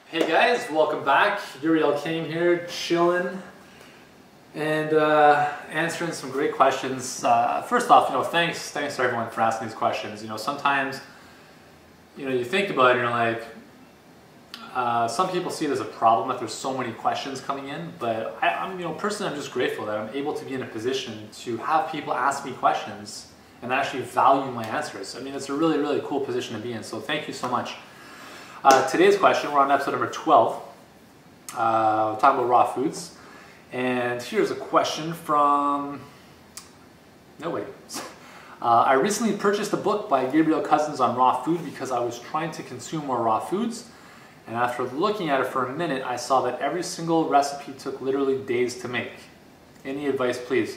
Hey guys, welcome back. Yuri Elkaim here, chilling and answering some great questions. First off, thanks to everyone for asking these questions. Sometimes, you think about it and you're like, some people see it as a problem that there's so many questions coming in, but personally, I'm just grateful that I'm able to be in a position to have people ask me questions and actually value my answers. I mean, it's a really, really cool position to be in, so thank you so much. Today's question, we're on episode number 12, we're talking about raw foods, and here's a question from nobody. I recently purchased a book by Gabriel Cousins on raw food because I was trying to consume more raw foods, and after looking at it for a minute, I saw that every single recipe took literally days to make. Any advice, please?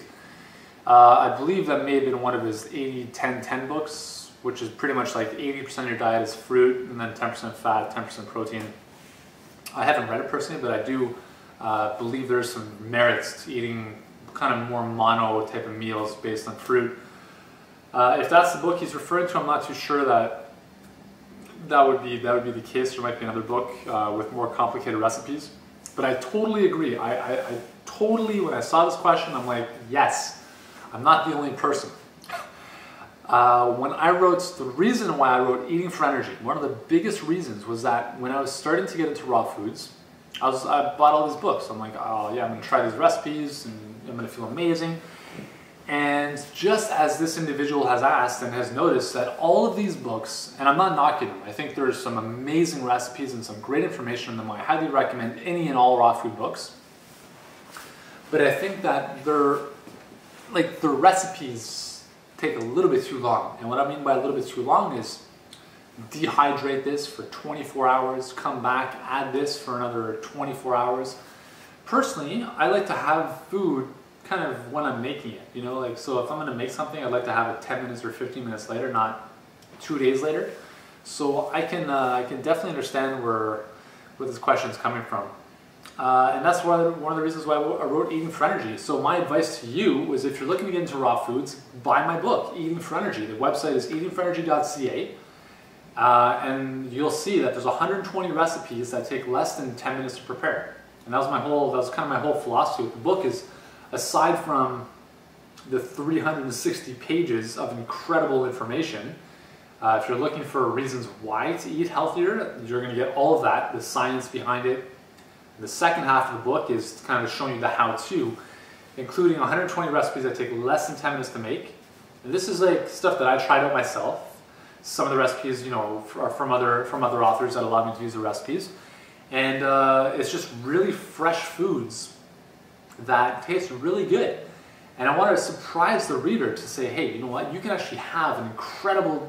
I believe that may have been one of his 80-10-10 books, which is pretty much like 80% of your diet is fruit and then 10% fat, 10% protein. I haven't read it personally, but I do believe there's some merits to eating kind of more mono type of meals based on fruit. If that's the book he's referring to, I'm not too sure that would be the case. There might be another book with more complicated recipes. But I totally agree. I totally, when I saw this question, I'm like, yes, I'm not the only person. The reason why I wrote Eating for Energy, one of the biggest reasons was that when I was starting to get into raw foods, I bought all these books. I'm like, oh yeah, I'm going to try these recipes and I'm going to feel amazing. And just as this individual has asked and has noticed that all of these books, and I'm not knocking them, I think there's some amazing recipes and some great information in them. I highly recommend any and all raw food books. But I think that the recipes take a little bit too long. And what I mean by a little bit too long is dehydrate this for 24 hours, come back, add this for another 24 hours. Personally, I like to have food kind of when I'm making it, so if I'm gonna make something, I'd like to have it 10 minutes or 15 minutes later, not 2 days later. So I can definitely understand where this question is coming from. And that's one of the reasons why I wrote Eating for Energy. So my advice to you is if you're looking to get into raw foods, buy my book, Eating for Energy. The website is eatingforenergy.ca. And you'll see that there's 120 recipes that take less than 10 minutes to prepare. And that was kind of my whole philosophy with the book is, aside from the 360 pages of incredible information, if you're looking for reasons why to eat healthier, you're going to get all of that, the science behind it. The second half of the book is kind of showing you the how-to, including 120 recipes that take less than 10 minutes to make. And this is like stuff that I tried out myself. Some of the recipes, are from other authors that allow me to use the recipes. And it's just really fresh foods that taste really good. And I want to surprise the reader to say, hey, you know what? You can actually have an incredible,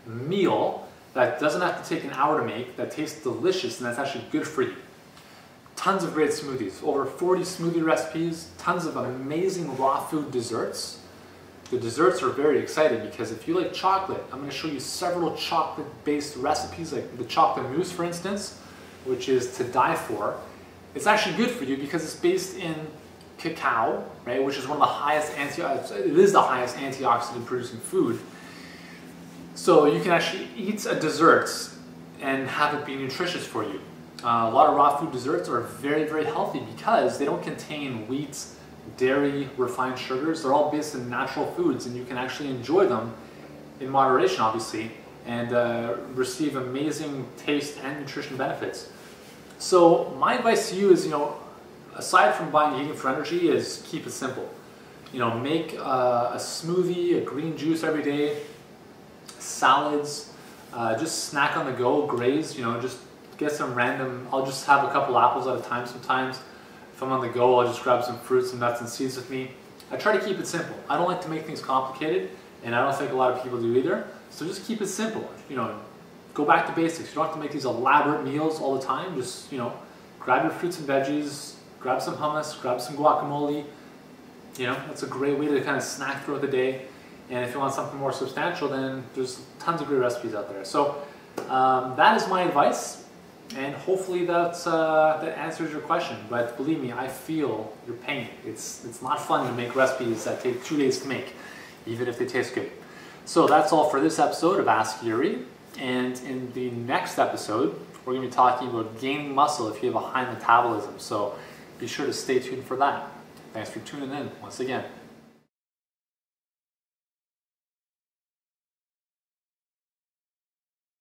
meal that doesn't have to take an hour to make, that tastes delicious, and that's actually good for you. Tons of great smoothies, over 40 smoothie recipes, tons of amazing raw food desserts. The desserts are very exciting because if you like chocolate, I'm going to show you several chocolate-based recipes, like the chocolate mousse, for instance, which is to die for. It's actually good for you because it's based in cacao, right, which is one of the highest it is the highest antioxidant producing food. So you can actually eat a dessert and have it be nutritious for you. A lot of raw food desserts are very, very healthy because they don't contain wheat, dairy, refined sugars. They're all based in natural foods, and you can actually enjoy them in moderation, obviously, and receive amazing taste and nutrition benefits. So my advice to you is, aside from buying Eating for Energy, is keep it simple. Make a smoothie, a green juice every day, salads, just snack on the go, graze, just get some random, I'll just have a couple apples at a time sometimes. If I'm on the go, I'll just grab some fruits and nuts and seeds with me. I try to keep it simple. I don't like to make things complicated, and I don't think a lot of people do either. So just keep it simple. Go back to basics. You don't have to make these elaborate meals all the time. Just, grab your fruits and veggies, grab some hummus, grab some guacamole. That's a great way to kind of snack throughout the day. And if you want something more substantial, then there's tons of great recipes out there. So that is my advice. And hopefully that answers your question. But believe me, I feel your pain. It's not fun to make recipes that take 2 days to make, even if they taste good. So that's all for this episode of Ask Yuri. And in the next episode, we're going to be talking about gaining muscle if you have a high metabolism. So be sure to stay tuned for that. Thanks for tuning in once again.